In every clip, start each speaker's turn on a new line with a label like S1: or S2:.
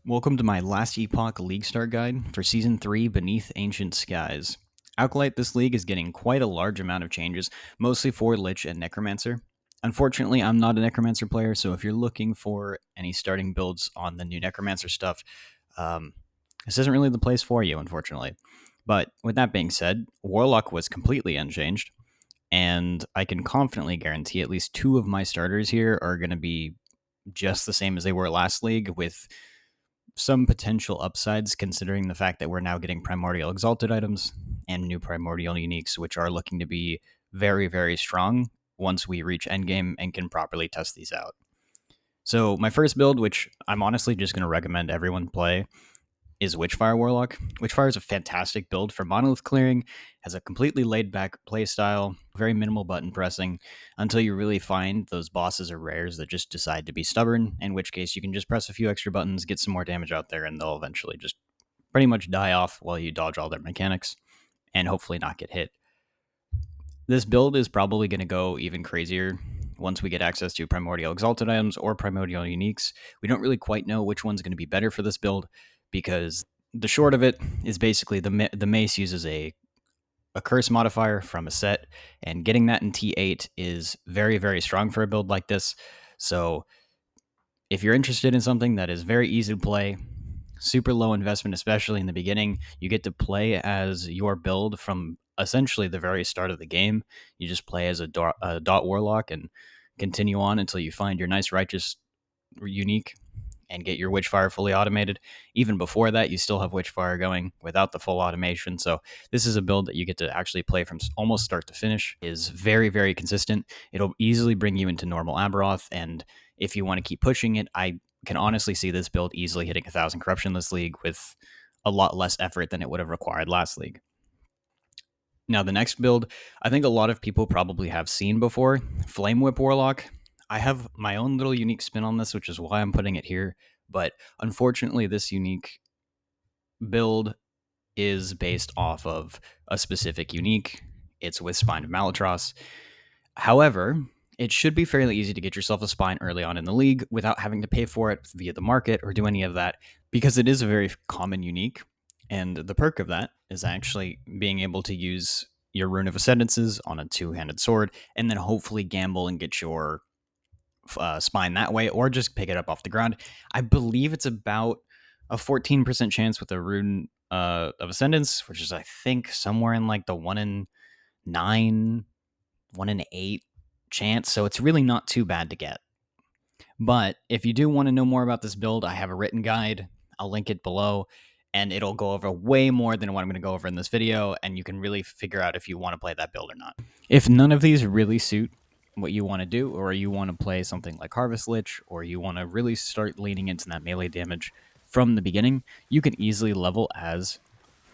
S1: Welcome to my last Epoch League Start Guide for Season 3 Beneath Ancient Skies. Acolyte, this league is getting quite a large amount of changes, mostly for Lich and Necromancer. Unfortunately, I'm not a Necromancer player, so if you're looking for any starting builds on the new Necromancer stuff, this isn't really the place for you, unfortunately. But with that being said, Warlock was completely unchanged, and I can confidently guarantee at least two of my starters here are going to be just the same as they were last league, with some potential upsides considering the fact that we're now getting primordial exalted items and new primordial uniques, which are looking to be very, very strong once we reach endgame and can properly test these out. So my first build, which I'm honestly just going to recommend everyone play, is Witchfire Warlock. Witchfire is a fantastic build for monolith clearing, has a completely laid back playstyle, very minimal button pressing, until you really find those bosses or rares that just decide to be stubborn, in which case you can just press a few extra buttons, get some more damage out there, and they'll eventually just pretty much die off while you dodge all their mechanics and hopefully not get hit. This build is probably going to go even crazier once we get access to primordial exalted items or primordial uniques. We don't really quite know which one's going to be better for this build because the short of it is basically the mace uses a curse modifier from a set, and getting that in T8 is very, very strong for a build like this. So if you're interested in something that is very easy to play, super low investment, especially in the beginning, you get to play as your build from essentially the very start of the game. You just play as a dot warlock and continue on until you find your nice righteous unique and get your Witchfire fully automated. Even before that, you still have Witchfire going without the full automation. So this is a build that you get to actually play from almost start to finish. Is very, very consistent. It'll easily bring you into normal Aberoth, and if you want to keep pushing it, I can honestly see this build easily hitting 1,000 corruption this league with a lot less effort than it would have required last league. Now, the next build, I think a lot of people probably have seen before, Flame Whip Warlock. I have my own little unique spin on this, which is why I'm putting it here. But unfortunately, this unique build is based off of a specific unique. It's with Spine of Malatros. However, it should be fairly easy to get yourself a spine early on in the league without having to pay for it via the market or do any of that, because it is a very common unique. And the perk of that is actually being able to use your Rune of Ascendances on a two-handed sword and then hopefully gamble and get your spine that way, or just pick it up off the ground. I believe it's about a 14% chance with a Rune of Ascendance, which is, I think, somewhere in like the 1 in 9, 1 in 8 chance. So it's really not too bad to get. But if you do want to know more about this build, I have a written guide. I'll link it below, and it'll go over way more than what I'm going to go over in this video, and you can really figure out if you want to play that build or not. If none of these really suit what you want to do, or you want to play something like Harvest Lich, or you want to really start leaning into that melee damage from the beginning, you can easily level as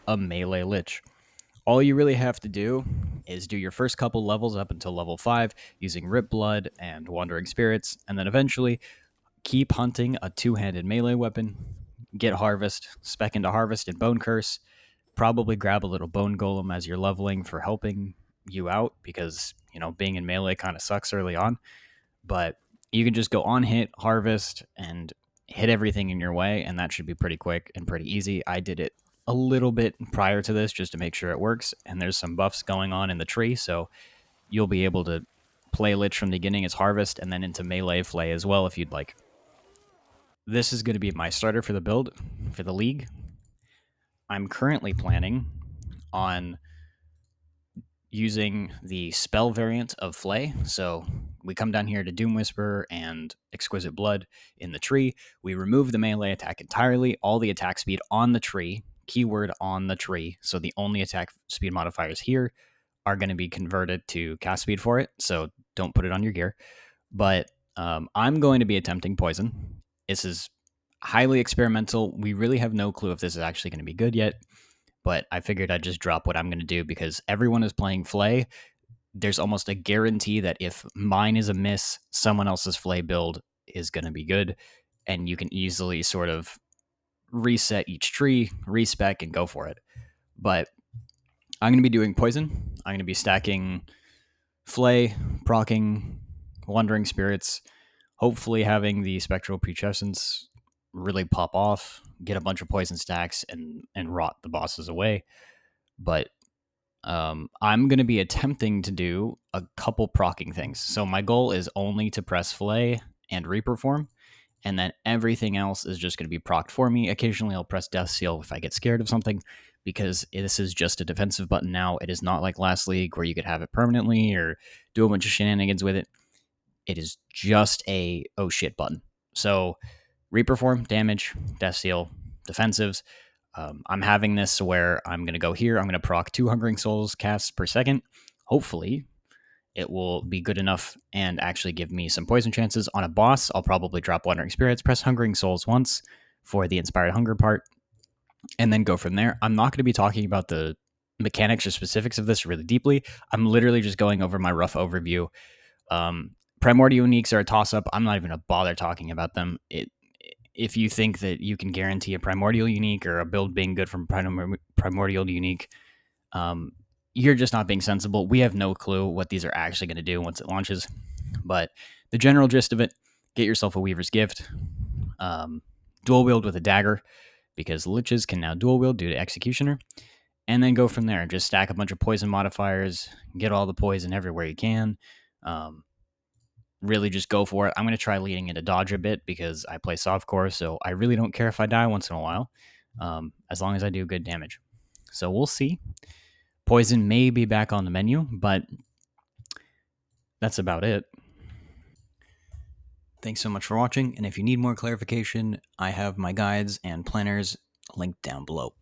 S1: a melee Lich. All you really have to do is do your first couple levels up until level 5 using Rip Blood and Wandering Spirits, and then eventually keep hunting a two-handed melee weapon, get Harvest, spec into Harvest and Bone Curse, probably grab a little Bone Golem as you're leveling for helping you out, because, you know, being in melee kind of sucks early on, but you can just go on hit, Harvest, and hit everything in your way, and that should be pretty quick and pretty easy. I did it a little bit prior to this just to make sure it works, and there's some buffs going on in the tree, so you'll be able to play Lich from the beginning as Harvest and then into melee Flay as well if you'd like. This is going to be my starter for the build for the league. I'm currently planning on using the spell variant of Flay. So we come down here to Doom Whisper and Exquisite Blood in the tree. We remove the melee attack entirely, all the attack speed on the tree, keyword on the tree. So the only attack speed modifiers here are going to be converted to cast speed for it. So don't put it on your gear. But I'm going to be attempting Poison. This is highly experimental. We really have no clue if this is actually going to be good yet, but I figured I'd just drop what I'm going to do because everyone is playing Flay. There's almost a guarantee that if mine is a miss, someone else's Flay build is going to be good, and you can easily sort of reset each tree, respec, and go for it. But I'm going to be doing Poison. I'm going to be stacking Flay, proccing Wandering Spirits, hopefully having the Spectral Putrescence really pop off, get a bunch of poison stacks, and rot the bosses away. But I'm going to be attempting to do a couple procking things. So my goal is only to press Fillet and Reperform, and then everything else is just going to be procced for me. Occasionally, I'll press Death Seal if I get scared of something, because this is just a defensive button now. It is not like last league where you could have it permanently or do a bunch of shenanigans with it. It is just a oh shit button. So Reperform, damage, Death Seal, defensives. I'm having this where I'm going to go here. I'm going to proc 2 Hungering Souls casts per second. Hopefully, it will be good enough and actually give me some poison chances. On a boss, I'll probably drop Wandering Spirits, press Hungering Souls once for the Inspired Hunger part, and then go from there. I'm not going to be talking about the mechanics or specifics of this really deeply. I'm literally just going over my rough overview. Primordial Uniques are a toss-up. I'm not even going to bother talking about them. If you think that you can guarantee a Primordial Unique or a build being good from Primordial Unique, um, you're just not being sensible. We have no clue what these are actually going to do once it launches. But the general gist of it, get yourself a Weaver's Gift. Dual wield with a dagger, because Liches can now dual wield due to Executioner. And then go from there. Just stack a bunch of poison modifiers, get all the poison everywhere you can. Really just go for it. I'm going to try leading into dodge a bit because I play softcore, so I really don't care if I die once in a while, as long as I do good damage. So we'll see. Poison may be back on the menu, but that's about it. Thanks so much for watching, and if you need more clarification, I have my guides and planners linked down below.